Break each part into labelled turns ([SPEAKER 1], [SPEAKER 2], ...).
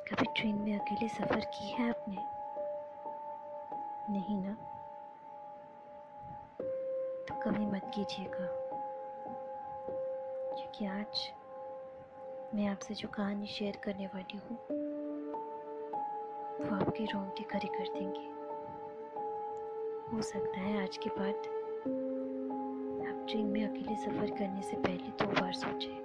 [SPEAKER 1] कभी ट्रेन में अकेले सफ़र की है आपने? नहीं ना? तो कभी मत कीजिएगा, क्योंकि आज मैं आपसे जो कहानी शेयर करने वाली हूँ वो आपके रोंगटे खड़े कर देंगे। हो सकता है आज के बाद आप ट्रेन में अकेले सफ़र करने से पहले 2 बार सोचें।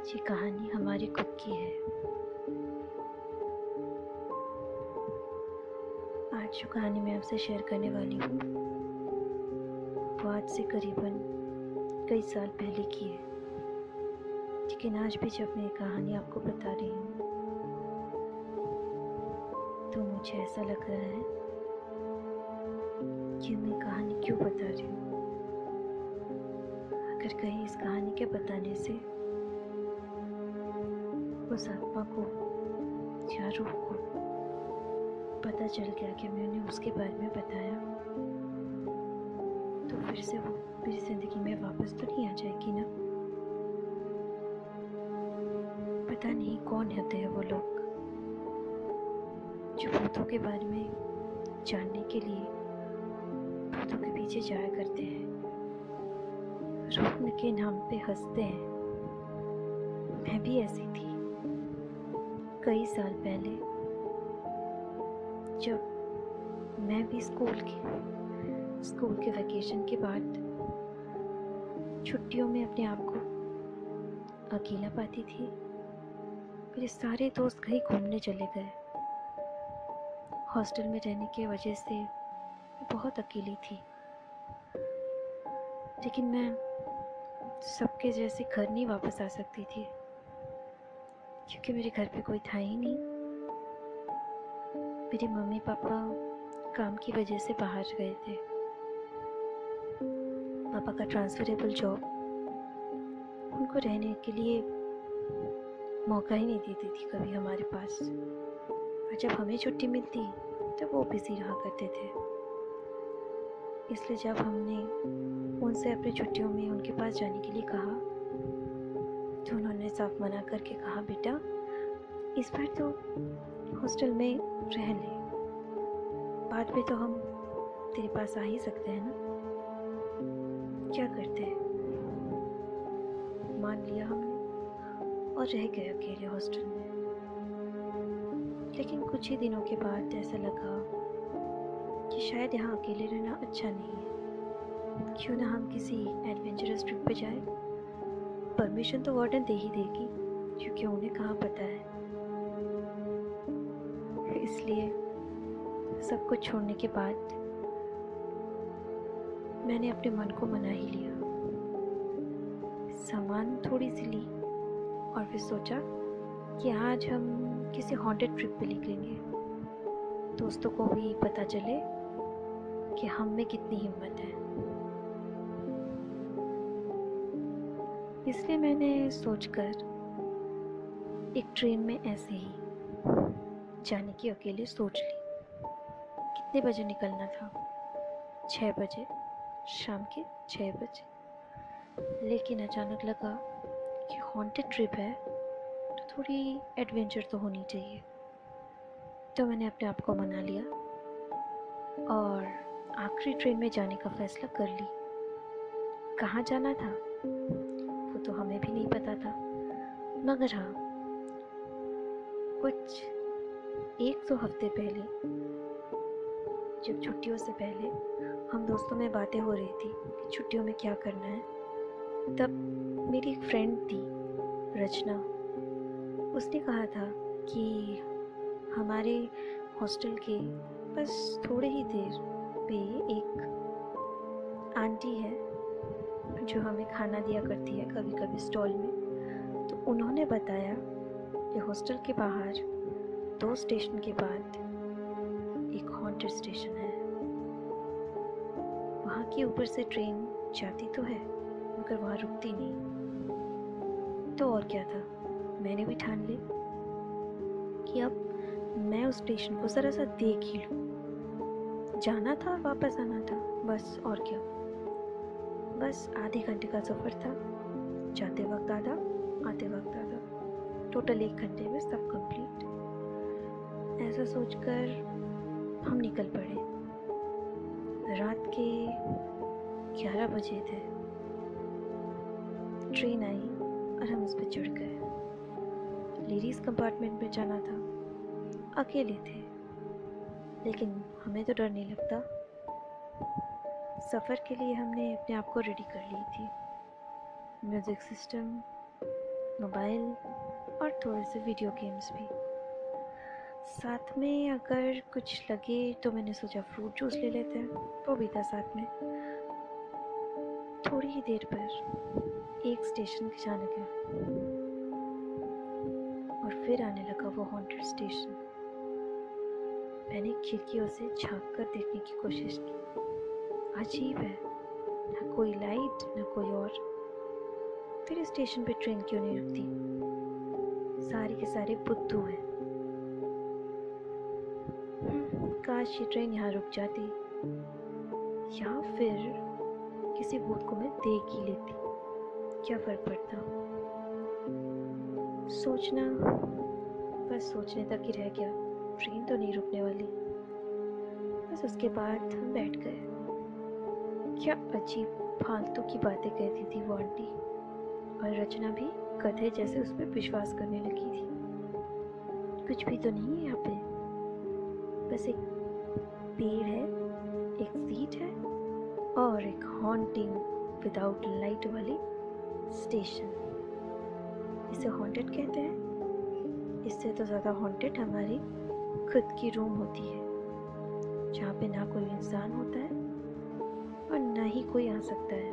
[SPEAKER 1] ये कहानी हमारी खुद की है। आज जो कहानी मैं आपसे शेयर करने वाली हूँ वो आज से करीबन कई साल पहले की है, लेकिन आज भी जब मैं ये कहानी आपको बता रही हूँ तो मुझे ऐसा लग रहा है कि मैं कहानी क्यों बता रही हूँ। अगर कहीं इस कहानी के बताने से उस आत्मा को या रूह को पता चल गया कि मैंने उसके बारे में बताया, तो फिर से वो मेरी ज़िंदगी में वापस तो नहीं आ जाएगी ना। पता नहीं कौन होते हैं वो लोग जो भूतों के बारे में जानने के लिए भूतों के पीछे जाया करते हैं, रूह के नाम पे हंसते हैं। मैं भी ऐसी थी कई साल पहले, जब मैं भी स्कूल के वैकेशन के बाद छुट्टियों में अपने आप को अकेला पाती थी। मेरे सारे दोस्त कहीं घूमने चले गए। हॉस्टल में रहने की वजह से मैं बहुत अकेली थी, लेकिन मैं सबके जैसे घर नहीं वापस आ सकती थी, क्योंकि मेरे घर पे कोई था ही नहीं। मेरे मम्मी पापा काम की वजह से बाहर गए थे। पापा का ट्रांसफरेबल जॉब उनको रहने के लिए मौका ही नहीं देती थी कभी हमारे पास, और जब हमें छुट्टी मिलती तो वो बिजी रहा करते थे। इसलिए जब हमने उनसे अपनी छुट्टियों में उनके पास जाने के लिए कहा तो उन्होंने साफ मना करके कहा, बेटा इस बार तो हॉस्टल में रह ले, बाद में तो हम तेरे पास आ ही सकते हैं ना, क्या करते हैं। मान लिया हमने और रह गए अकेले हॉस्टल में। लेकिन कुछ ही दिनों के बाद ऐसा लगा कि शायद यहाँ अकेले रहना अच्छा नहीं है, क्यों ना हम किसी एडवेंचरस ट्रिप पे जाए। परमिशन तो वार्डन दे ही देगी, क्योंकि उन्हें कहाँ पता है। इसलिए सब कुछ छोड़ने के बाद मैंने अपने मन को मना ही लिया। सामान थोड़ी सी ली और फिर सोचा कि आज हम किसी हॉन्टेड ट्रिप पे निकलेंगे, दोस्तों को भी पता चले कि हम में कितनी हिम्मत है। इसलिए मैंने सोचकर एक ट्रेन में ऐसे ही जाने की अकेले सोच ली। कितने बजे निकलना था? 6 बजे, शाम के 6 बजे। लेकिन अचानक लगा कि हॉन्टेड ट्रिप है तो थोड़ी एडवेंचर तो होनी चाहिए। तो मैंने अपने आप को मना लिया और आखिरी ट्रेन में जाने का फैसला कर ली। कहाँ जाना था वो तो हमें भी नहीं पता था, मगर हाँ, कुछ 1-2 हफ्ते पहले, जब छुट्टियों से पहले हम दोस्तों में बातें हो रही थी कि छुट्टियों में क्या करना है, तब मेरी एक फ्रेंड थी रचना, उसने कहा था कि हमारे हॉस्टल के बस थोड़े ही देर पे एक आंटी है जो हमें खाना दिया करती है कभी कभी स्टॉल में। तो उन्होंने बताया कि हॉस्टल के बाहर 2 स्टेशन के बाद एक हॉन्टेड स्टेशन है। वहाँ के ऊपर से ट्रेन जाती तो है मगर वहाँ रुकती नहीं। तो और क्या था, मैंने भी ठान ली कि अब मैं उस स्टेशन को ज़रा सा देख ही लूँ। जाना था और वापस आना था, बस और क्या। बस आधे घंटे का सफ़र था, जाते वक्त आधा, आते वक्त आधा। टोटल 1 घंटे में सब कंप्लीट। ऐसा सोचकर हम निकल पड़े। रात के 11 बजे थे। ट्रेन आई और हम उस पर चढ़ गए। लेडीज़ कंपार्टमेंट में जाना था। अकेले थे, लेकिन हमें तो डर नहीं लगता। सफ़र के लिए हमने अपने आप को रेडी कर ली थी। म्यूज़िक सिस्टम, मोबाइल और थोड़े से वीडियो गेम्स भी साथ में। अगर कुछ लगे तो मैंने सोचा फ्रूट जूस ले लेते हैं, वो भी था साथ में। थोड़ी ही देर पर एक स्टेशन अचानक है और फिर आने लगा वो हॉन्टेड स्टेशन। मैंने खिड़कियों से झांक कर देखने की कोशिश की। अजीब है, ना कोई लाइट ना कोई और। फिर स्टेशन पे ट्रेन क्यों नहीं रुकती? सारे के सारे बुद्धू हैं। काश ये ट्रेन यहाँ रुक जाती, या फिर किसी भूत को मैं देख ही लेती, क्या फर्क पड़ता। सोचना बस सोचने तक ही रह गया। ट्रेन तो नहीं रुकने वाली। बस उसके बाद हम बैठ गए। क्या अजीब फालतू की बातें कहती थी वो आंटी, और रचना भी गधे जैसे उस पर विश्वास करने लगी थी। कुछ भी तो नहीं है यहाँ पे, बस एक पेड़ है, एक सीट है और एक हॉन्टिंग विदाउट लाइट वाली स्टेशन। इसे हॉन्टेड कहते हैं। इससे तो ज़्यादा हॉन्टेड हमारी खुद की रूम होती है, जहाँ पे ना कोई इंसान होता है और ना ही कोई आ सकता है,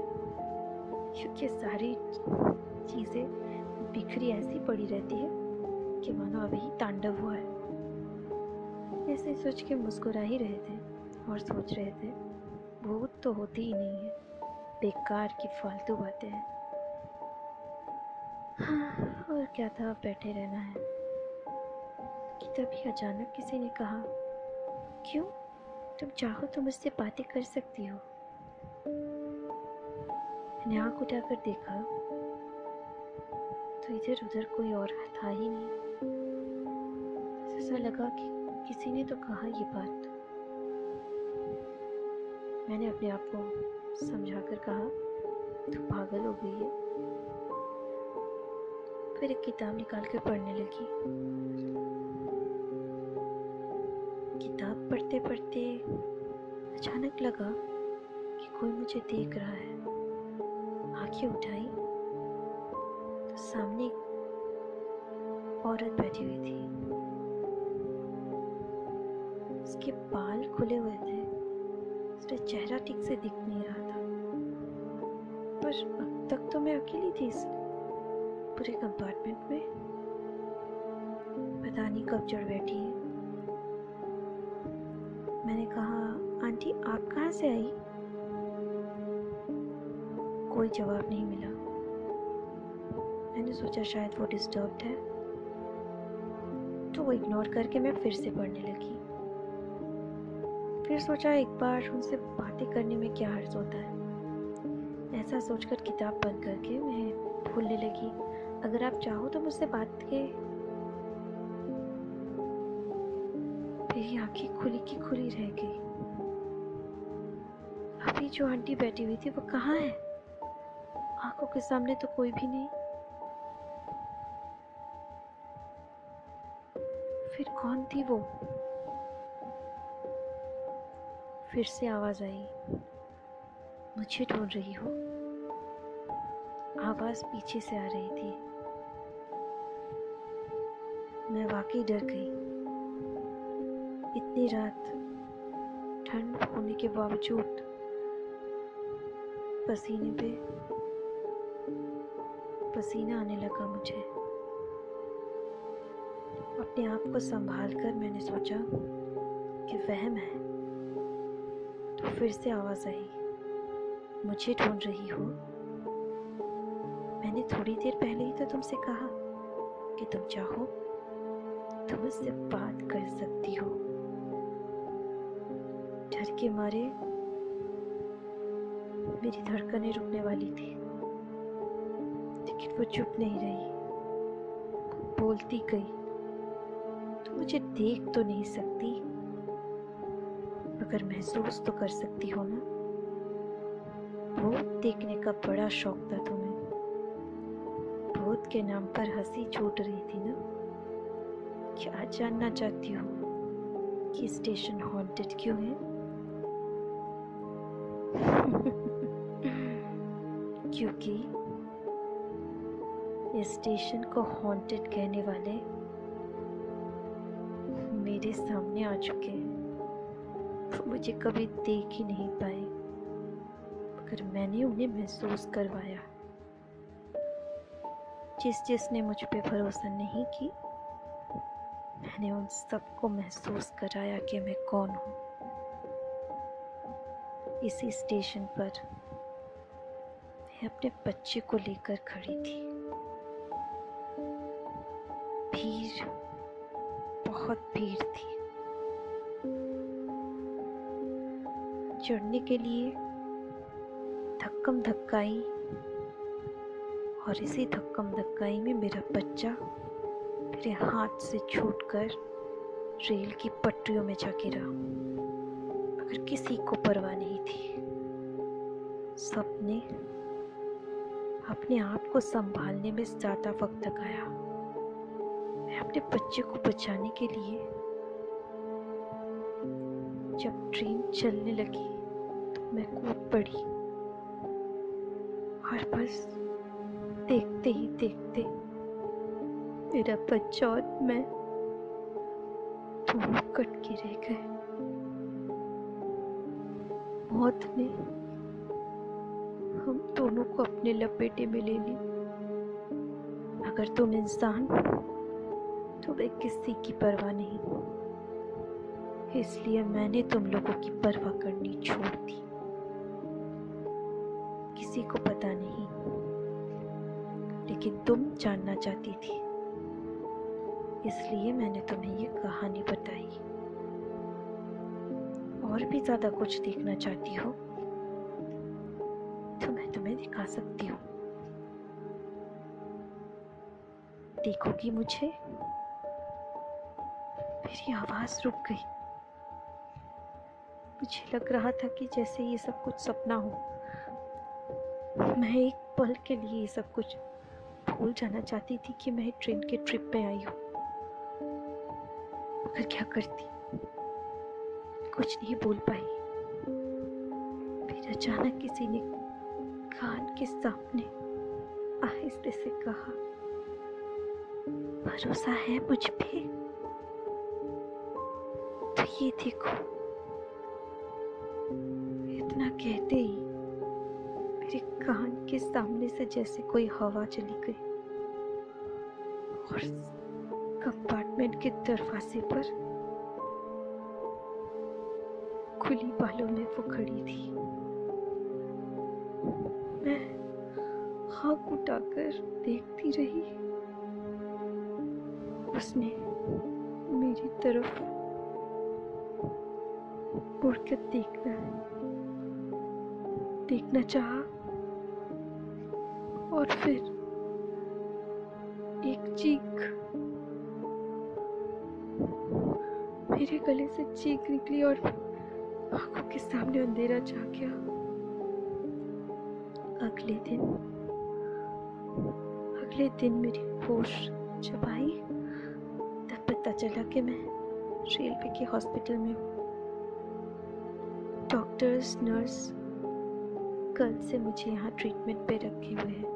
[SPEAKER 1] क्योंकि सारी चीज़ें बिखरी ऐसी पड़ी रहती है कि मानो अभी तांडव हुआ है। ऐसे सोच के मुस्कुरा ही रहे थे और सोच रहे थे भूत तो होती ही नहीं है, बेकार की फालतू बातें हैं। हाँ, और क्या था, बैठे रहना है। कि तभी अचानक किसी ने कहा, क्यों, तुम चाहो तो मुझसे बातें कर सकती हो। मैंने आँख उठाकर देखा तो इधर उधर कोई और था ही नहीं। ऐसा लगा कि किसी ने तो कहा ये बात। मैंने अपने आप को समझाकर कहा, तू पागल हो गई है। फिर एक किताब निकाल कर पढ़ने लगी। किताब पढ़ते पढ़ते अचानक लगा कि कोई मुझे देख रहा है। आंखें उठाई तो सामने एक औरत बैठी हुई थी। उसके बाल खुले हुए थे, उसका चेहरा ठीक से दिख नहीं रहा था। पर अब तक तो मैं अकेली थी इस पूरे कंपार्टमेंट में। पता नहीं कब चढ़ बैठी है। मैंने कहा, आंटी आप कहाँ से आई? कोई जवाब नहीं मिला। मैंने सोचा शायद वो डिस्टर्ब्ड है, तो वो इग्नोर करके मैं फिर से पढ़ने लगी। फिर सोचा एक बार उनसे बातें करने में क्या हर्ज होता है। ऐसा सोचकर किताब बंद करके मैं बोलने लगी, अगर आप चाहो तो मुझसे बात के। मेरी आंखें खुली की खुली रह गई। अभी जो आंटी बैठी हुई थी वो कहाँ है? आंखों के सामने तो कोई भी नहीं। फिर कौन थी वो? फिर से आवाज आई, मुझे ढूंढ रही हो। आवाज पीछे से आ रही थी। मैं वाकई डर गई। इतनी रात, ठंड होने के बावजूद पसीने पे पसीना आने लगा मुझे। अपने आप को संभाल कर मैंने सोचा कि वहम है। तो फिर से आवाज आई, मुझे ढूंढ रही हो। मैंने थोड़ी देर पहले ही तो तुमसे कहा कि तुम चाहो तो मुझसे बात कर सकती हो। डर के मारे मेरी धड़कनें रुकने वाली थी, लेकिन वो चुप नहीं रही। बोलती गई, तुम मुझे देख तो नहीं सकती, मगर महसूस तो कर सकती हो ना। भूत देखने का बड़ा शौक था तुम्हें। भूत के नाम पर हंसी छूट रही थी ना। क्या जानना चाहती हो कि स्टेशन हॉन्टेड क्यों है? क्योंकि इस स्टेशन को हॉन्टेड कहने वाले मेरे सामने आ चुके हैं। वो मुझे कभी देख ही नहीं पाए, मगर मैंने उन्हें महसूस करवाया। जिसने मुझ पे भरोसा नहीं की, मैंने उन सबको महसूस कराया कि मैं कौन हूँ। इसी स्टेशन पर मैं अपने बच्चे को लेकर खड़ी थी। भीड़, बहुत भीड़ थी। चढ़ने के लिए धक्कम धक्काई, और इसी धक्कम धक्काई में मेरा बच्चा मेरे हाथ से छूटकर रेल की पटरियों में जा गिरा, मगर किसी को परवाह नहीं थी। सबने अपने आप को संभालने में ज्यादा वक्त लगाया। मैं अपने बच्चे को बचाने के लिए जब ट्रेन चलने लगी तो मैं कूद पड़ी, और बस देखते ही देखते मेरा बच्चा और मैं दोनों कट के रह गए। मौत ने हम दोनों को अपने लपेटे में ले ली। अगर तुम इंसान, तुम्हें किसी की परवाह नहीं, इसलिए मैंने तुम लोगों की परवाह करनी छोड़ दी। किसी को पता नहीं, लेकिन तुम जानना चाहती थी, इसलिए मैंने तुम्हें ये कहानी बताई। और भी ज्यादा कुछ देखना चाहती हो तो मैं तुम्हें दिखा सकती हूँ। देखोगी मुझे? मेरी आवाज रुक गई। मुझे लग रहा था कि जैसे ये सब कुछ सपना हो। मैं एक पल के लिए ये सब कुछ भूल जाना चाहती थी कि मैं ट्रेन के ट्रिप पे आई हूँ, मगर क्या करती, कुछ नहीं बोल पाई। फिर अचानक किसी ने कान के सामने आहिस्ते से कहा, भरोसा है मुझ पे? तो ये देखो। इतना कहते ही मेरे कान के सामने से जैसे कोई हवा चली गई, और कंपार्टमेंट के दरवाजे पर खुली बालों में वो खड़ी थी। मैं आँख उठाकर देखती रही। उसने मेरी तरफ मुड़कर देखना चाहा, और फिर एक चीख, मेरे गले से चीख निकली और आंखों के सामने अंधेरा छा गया। अगले दिन मेरी होश जब आई, तब पता चला कि मैं रेलवे के हॉस्पिटल में हूँ। डॉक्टर्स, नर्स कल से मुझे यहाँ ट्रीटमेंट पे रखे हुए हैं।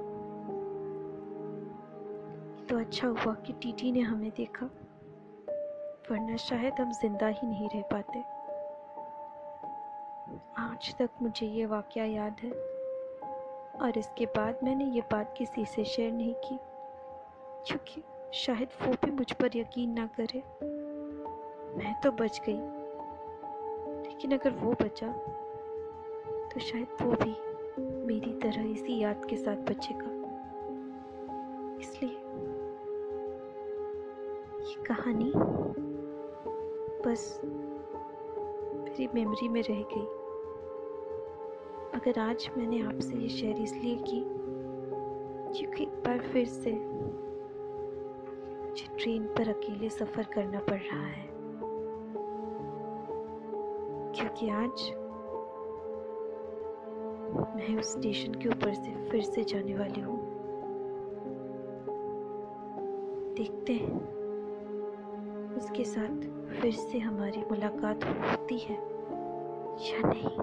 [SPEAKER 1] तो अच्छा हुआ कि टीटी ने हमें देखा, वरना शायद हम जिंदा ही नहीं रह पाते। आज तक मुझे ये वाकया याद है, और इसके बाद मैंने ये बात किसी से शेयर नहीं की, क्योंकि शायद वो भी मुझ पर यकीन ना करे। मैं तो बच गई, लेकिन अगर वो बचा तो शायद वो भी मेरी तरह इसी याद के साथ बचेगा। इसलिए ये कहानी बस मेरी मेमोरी में रह गई। मगर आज मैंने आपसे ये शेयर इसलिए की क्योंकि एक बार फिर से मुझे ट्रेन पर अकेले सफ़र करना पड़ रहा है, क्योंकि आज मैं उस स्टेशन के ऊपर से फिर से जाने वाली हूँ। देखते हैं उसके साथ फिर से हमारी मुलाकात होती है या नहीं।